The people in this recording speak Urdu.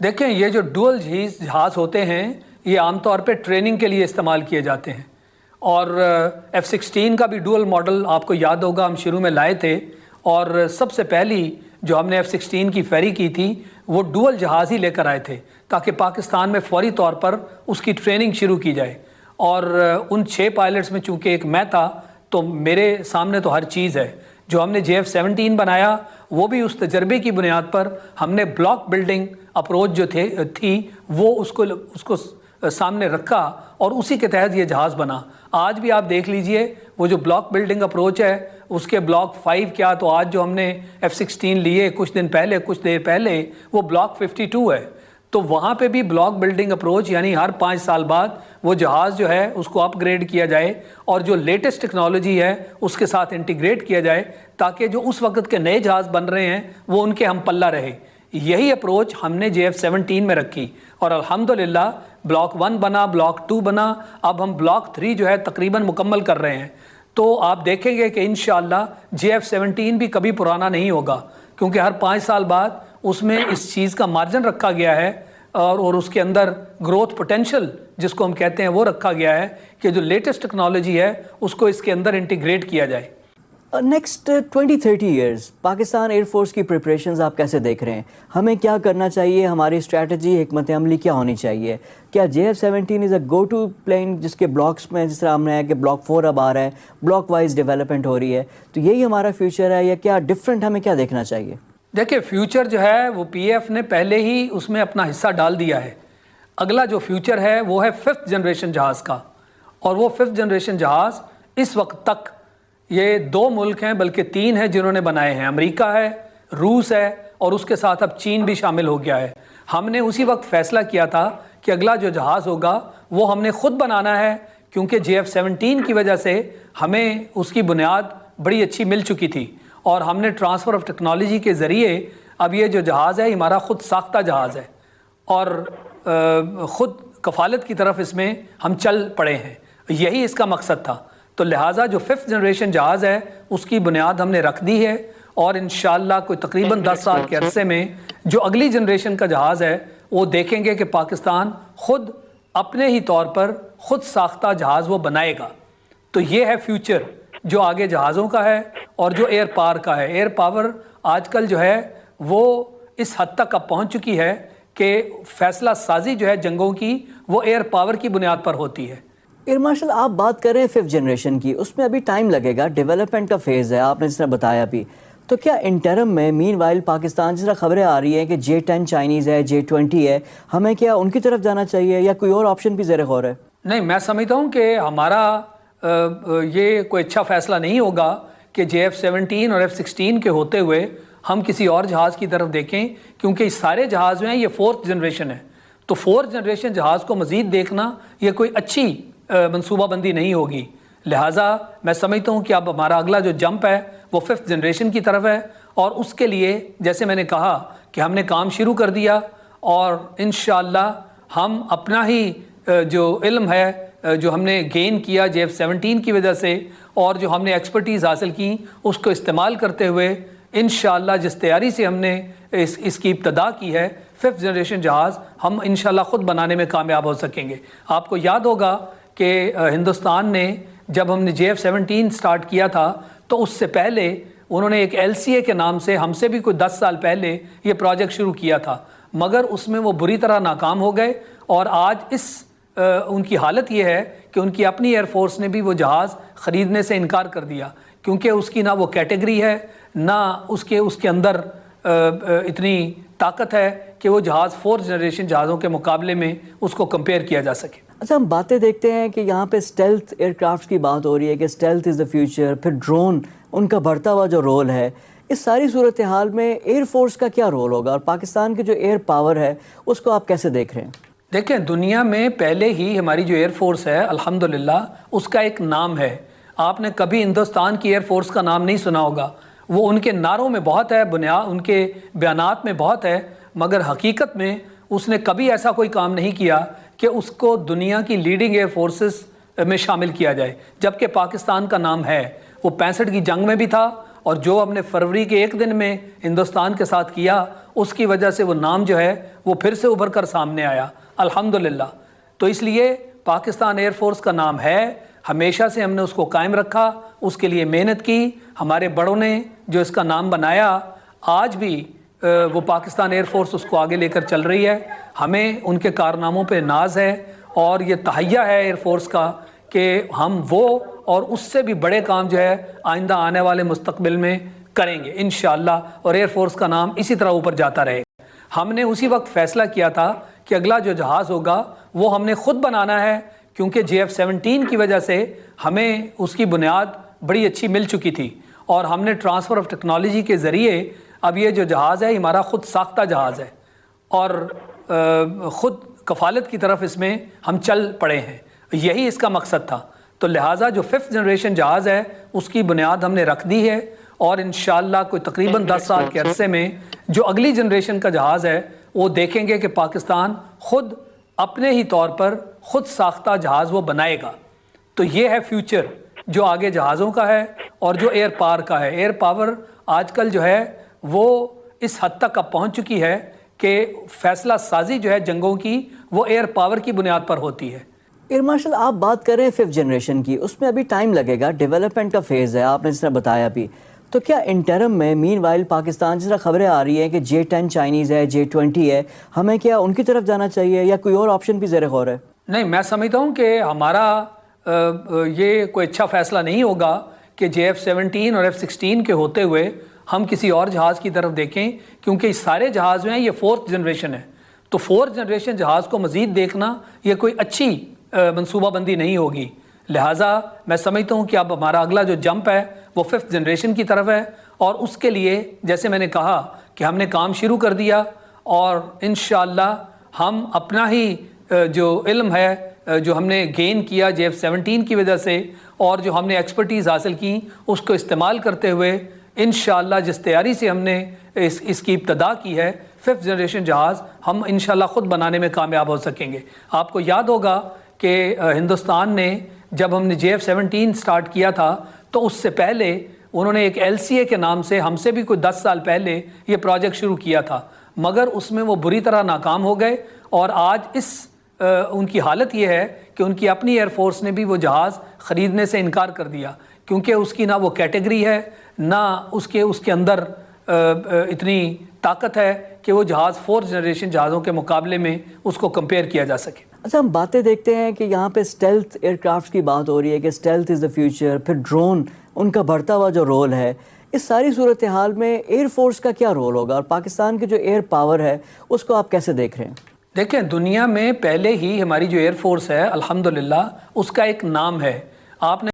دیکھیں یہ جو ڈول جہاز ہوتے ہیں یہ عام طور پہ ٹریننگ کے لیے استعمال کیے جاتے ہیں، اور F-16 کا بھی ڈول ماڈل آپ کو یاد ہوگا ہم شروع میں لائے تھے، اور سب سے پہلی جو ہم نے F-16 کی فیری کی تھی وہ ڈول جہاز ہی لے کر آئے تھے تاکہ پاکستان میں فوری طور پر اس کی ٹریننگ شروع کی جائے۔ اور ان 6 پائلٹس میں چونکہ ایک میں تھا تو میرے سامنے تو ہر چیز ہے۔ جو ہم نے JF-17 بنایا وہ بھی اس تجربے کی بنیاد پر ہم نے بلاک بلڈنگ اپروچ جو تھی وہ اس کو سامنے رکھا اور اسی کے تحت یہ جہاز بنا۔ آج بھی آپ دیکھ لیجئے وہ جو بلاک بلڈنگ اپروچ ہے اس کے بلاک 5 کیا، تو آج جو ہم نے F-16 لیے کچھ دیر پہلے وہ بلاک 52 ہے۔ تو وہاں پہ بھی بلاک بلڈنگ اپروچ یعنی ہر 5 سال بعد وہ جہاز جو ہے اس کو اپ گریڈ کیا جائے اور جو لیٹسٹ ٹیکنالوجی ہے اس کے ساتھ انٹیگریٹ کیا جائے تاکہ جو اس وقت کے نئے جہاز بن رہے ہیں وہ ان کے ہم پلہ رہے۔ یہی اپروچ ہم نے JF-17 میں رکھی اور الحمدللہ بلاک 1 بنا، بلاک 2 بنا، اب ہم بلاک 3 جو ہے تقریباً مکمل کر رہے ہیں۔ تو آپ دیکھیں گے کہ انشاءاللہ JF-17 بھی کبھی پرانا نہیں ہوگا، کیونکہ ہر 5 سال بعد اس میں اس چیز کا مارجن رکھا گیا ہے اور اس کے اندر گروتھ پوٹینشل جس کو ہم کہتے ہیں وہ رکھا گیا ہے کہ جو لیٹسٹ ٹیکنالوجی ہے اس کو اس کے اندر انٹیگریٹ کیا جائے۔ Next 20-30 years Pakistan air force کی پریپریشنز آپ کیسے دیکھ رہے ہیں؟ ہمیں کیا کرنا چاہیے؟ ہماری اسٹریٹجی، حکمت عملی کیا ہونی چاہیے؟ کیا JF-17 از اے گو ٹو پلین جس کے بلاکس میں جس طرح ہم نے ہے کہ بلاک 4 اب آ رہا ہے، بلاک وائز ڈیولپمنٹ ہو رہی ہے، تو یہی ہمارا فیوچر ہے یا کیا ڈفرینٹ ہمیں کیا دیکھنا چاہیے؟ دیکھیں فیوچر جو ہے وہ PF نے پہلے ہی اس میں اپنا حصہ ڈال دیا ہے۔ اگلا جو فیوچر ہے وہ ہے 5th جنریشن جہاز کا، اور وہ 5th جنریشن جہاز اس وقت تک یہ 2 ملک ہیں بلکہ 3 ہیں جنہوں نے بنائے ہیں، امریکہ ہے، روس ہے اور اس کے ساتھ اب چین بھی شامل ہو گیا ہے۔ ہم نے اسی وقت فیصلہ کیا تھا کہ اگلا جو جہاز ہوگا وہ ہم نے خود بنانا ہے، کیونکہ JF-17 کی وجہ سے ہمیں اس کی بنیاد بڑی اچھی مل چکی تھی اور ہم نے ٹرانسفر آف ٹیکنالوجی کے ذریعے اب یہ جو جہاز ہے ہمارا خود ساختہ جہاز ہے اور خود کفالت کی طرف اس میں ہم چل پڑے ہیں۔ یہی اس کا مقصد تھا، تو لہٰذا جو 5th جنریشن جہاز ہے اس کی بنیاد ہم نے رکھ دی ہے اور انشاءاللہ کوئی تقریباً 10 سال کے عرصے میں جو اگلی جنریشن کا جہاز ہے وہ دیکھیں گے کہ پاکستان خود اپنے ہی طور پر خود ساختہ جہاز وہ بنائے گا۔ تو یہ ہے فیوچر جو آگے جہازوں کا ہے اور جو ایئر پاور کا ہے۔ ایئر پاور آج کل جو ہے وہ اس حد تک اب پہنچ چکی ہے کہ فیصلہ سازی جو ہے جنگوں کی وہ ایئر پاور کی بنیاد پر ہوتی ہے۔ ایئر مارشل آپ بات کر رہے ہیں 5th جنریشن کی، اس میں ابھی ٹائم لگے گا، ڈیولپمنٹ کا فیز ہے، آپ نے جس طرح بتایا بھی، تو کیا انٹرم میں مین وائل پاکستان جس طرح خبریں آ رہی ہیں کہ J-10 چائنیز ہے، J-20 ہے، ہمیں کیا ان کی طرف جانا چاہیے یا کوئی اور آپشن بھی زیر غور ہے؟ نہیں، میں سمجھتا ہوں کہ ہمارا یہ کوئی اچھا فیصلہ نہیں ہوگا کہ JF-17 اور F-16 کے ہوتے ہوئے ہم کسی اور جہاز کی طرف دیکھیں، کیونکہ اس سارے جہاز میں یہ 4th جنریشن ہے، تو 4th جنریشن جہاز کو مزید دیکھنا یہ کوئی اچھی منصوبہ بندی نہیں ہوگی۔ لہٰذا میں سمجھتا ہوں کہ اب ہمارا اگلا جو جمپ ہے وہ 5th جنریشن کی طرف ہے، اور اس کے لیے جیسے میں نے کہا کہ ہم نے کام شروع کر دیا اور انشاءاللہ ہم اپنا ہی جو علم ہے جو ہم نے گین کیا JF-17 کی وجہ سے اور جو ہم نے ایکسپرٹیز حاصل کی اس کو استعمال کرتے ہوئے انشاءاللہ جس تیاری سے ہم نے اس کی ابتدا کی ہے 5th جنریشن جہاز ہم انشاءاللہ خود بنانے میں کامیاب ہو سکیں گے۔ آپ کو یاد ہوگا کہ ہندوستان نے جب ہم نے JF-17 سٹارٹ کیا تھا تو اس سے پہلے انہوں نے ایک LCA کے نام سے ہم سے بھی کوئی 10 سال پہلے یہ پروجیکٹ شروع کیا تھا، مگر اس میں وہ بری طرح ناکام ہو گئے اور آج ان کی حالت یہ ہے کہ ان کی اپنی ایئر فورس نے بھی وہ جہاز خریدنے سے انکار کر دیا، کیونکہ اس کی نہ وہ کیٹیگری ہے نہ اس کے اندر اتنی طاقت ہے کہ وہ جہاز 4th جنریشن جہازوں کے مقابلے میں اس کو کمپیئر کیا جا سکے۔ اچھا، ہم باتیں دیکھتے ہیں کہ یہاں پہ اسٹیلتھ ایئر کرافٹ کی بات ہو رہی ہے کہ اسٹیلتھ از دا فیوچر، پھر ڈرون ان کا بڑھتا ہوا جو رول ہے، اس ساری صورتحال میں ایئر فورس کا کیا رول ہوگا اور پاکستان کی جو ایئر پاور ہے اس کو آپ کیسے دیکھ رہے ہیں؟ دیکھیں دنیا میں پہلے ہی ہماری جو ایئر فورس ہے الحمدللہ اس کا ایک نام ہے۔ آپ نے کبھی ہندوستان کی ایئر فورس کا نام نہیں سنا ہوگا، وہ ان کے نعروں میں بہت ہے، ان کے بیانات میں بہت ہے، مگر حقیقت میں اس نے کبھی ایسا کوئی کام نہیں کیا کہ اس کو دنیا کی لیڈنگ ایئر فورسز میں شامل کیا جائے، جبکہ پاکستان کا نام ہے۔ وہ 65 کی جنگ میں بھی تھا اور جو ہم نے فروری کے 1 دن میں ہندوستان کے ساتھ کیا اس کی وجہ سے وہ نام جو ہے وہ پھر سے ابھر کر سامنے آیا الحمدللہ. تو اس لیے پاکستان ایئر فورس کا نام ہے, ہمیشہ سے ہم نے اس کو قائم رکھا, اس کے لیے محنت کی. ہمارے بڑوں نے جو اس کا نام بنایا, آج بھی وہ پاکستان ایئر فورس اس کو آگے لے کر چل رہی ہے. ہمیں ان کے کارناموں پہ ناز ہے اور یہ تہیہ ہے ایئر فورس کا کہ ہم وہ اور اس سے بھی بڑے کام جو ہے آئندہ آنے والے مستقبل میں کریں گے انشاءاللہ, اور ایئر فورس کا نام اسی طرح اوپر جاتا رہے گا. ہم نے اسی وقت فیصلہ کیا تھا کہ اگلا جو جہاز ہوگا وہ ہم نے خود بنانا ہے, کیونکہ JF-17 کی وجہ سے ہمیں اس کی بنیاد بڑی اچھی مل چکی تھی, اور ہم نے ٹرانسفر آف ٹیکنالوجی کے ذریعے اب یہ جو جہاز ہے ہمارا خود ساختہ جہاز ہے اور خود کفالت کی طرف اس میں ہم چل پڑے ہیں. یہی اس کا مقصد تھا. تو لہٰذا جو 5th جنریشن جہاز ہے اس کی بنیاد ہم نے رکھ دی ہے, اور انشاءاللہ کوئی تقریباً 10 سال کے عرصے میں جو اگلی جنریشن کا جہاز ہے وہ دیکھیں گے کہ پاکستان خود اپنے ہی طور پر خود ساختہ جہاز وہ بنائے گا. تو یہ ہے فیوچر جو آگے جہازوں کا ہے اور جو ایئر پاور کا ہے. ایئر پاور آج کل جو ہے وہ اس حد تک اب پہنچ چکی ہے کہ فیصلہ سازی جو ہے جنگوں کی وہ ایئر پاور کی بنیاد پر ہوتی ہے. ایئر مارشل آپ بات کر رہے ہیں 5th جنریشن کی, اس میں ابھی ٹائم لگے گا, ڈیولپمنٹ کا فیز ہے, آپ نے جس طرح بتایا بھی. تو کیا انٹرم میں مین وائل پاکستان جس طرح خبریں آ رہی ہیں کہ J-10 چائنیز ہے, J-20 ہے, ہمیں کیا ان کی طرف جانا چاہیے یا کوئی اور آپشن بھی زیر غور ہے؟ نہیں, میں سمجھتا ہوں کہ ہمارا یہ کوئی اچھا فیصلہ نہیں ہوگا کہ JF-17 اور F-16 کے ہوتے ہوئے ہم کسی اور جہاز کی طرف دیکھیں, کیونکہ اس سارے جہاز میں یہ 4th جنریشن ہے. تو 4th جنریشن جہاز کو مزید دیکھنا یہ کوئی اچھی منصوبہ بندی نہیں ہوگی. لہٰذا میں سمجھتا ہوں کہ اب ہمارا اگلا جو جمپ ہے وہ 5th جنریشن کی طرف ہے, اور اس کے لیے جیسے میں نے کہا کہ ہم نے کام شروع کر دیا, اور انشاءاللہ ہم اپنا ہی جو علم ہے جو ہم نے گین کیا JF-17 کی وجہ سے, اور جو ہم نے ایکسپرٹیز حاصل کی اس کو استعمال کرتے ہوئے انشاءاللہ جس تیاری سے ہم نے اس کی ابتدا کی ہے 5th جنریشن جہاز ہم انشاءاللہ خود بنانے میں کامیاب ہو سکیں گے. آپ کو یاد ہوگا کہ ہندوستان نے جب ہم نے JF-17 سٹارٹ کیا تھا تو اس سے پہلے انہوں نے ایک LCA کے نام سے ہم سے بھی کوئی 10 سال پہلے یہ پروجیکٹ شروع کیا تھا, مگر اس میں وہ بری طرح ناکام ہو گئے, اور آج ان کی حالت یہ ہے کہ ان کی اپنی ایئر فورس نے بھی وہ جہاز خریدنے سے انکار کر دیا, کیونکہ اس کی نہ وہ کیٹیگری ہے نہ اس کے اندر اتنی طاقت ہے کہ وہ جہاز 4th جنریشن جہازوں کے مقابلے میں اس کو کمپیئر کیا جا سکے. اچھا, ہم باتیں دیکھتے ہیں کہ یہاں پہ اسٹیلتھ ایئر کرافٹ کی بات ہو رہی ہے کہ اسٹیلتھ از دا فیوچر, پھر ڈرون ان کا بڑھتا ہوا جو رول ہے. اس ساری صورتحال میں ایئر فورس کا کیا رول ہوگا, اور پاکستان کی جو ایئر پاور ہے اس کو آپ کیسے دیکھ رہے ہیں؟ دیکھیں, دنیا میں پہلے ہی ہماری جو ایئر فورس ہے الحمدللہ اس کا ایک نام ہے. آپ نے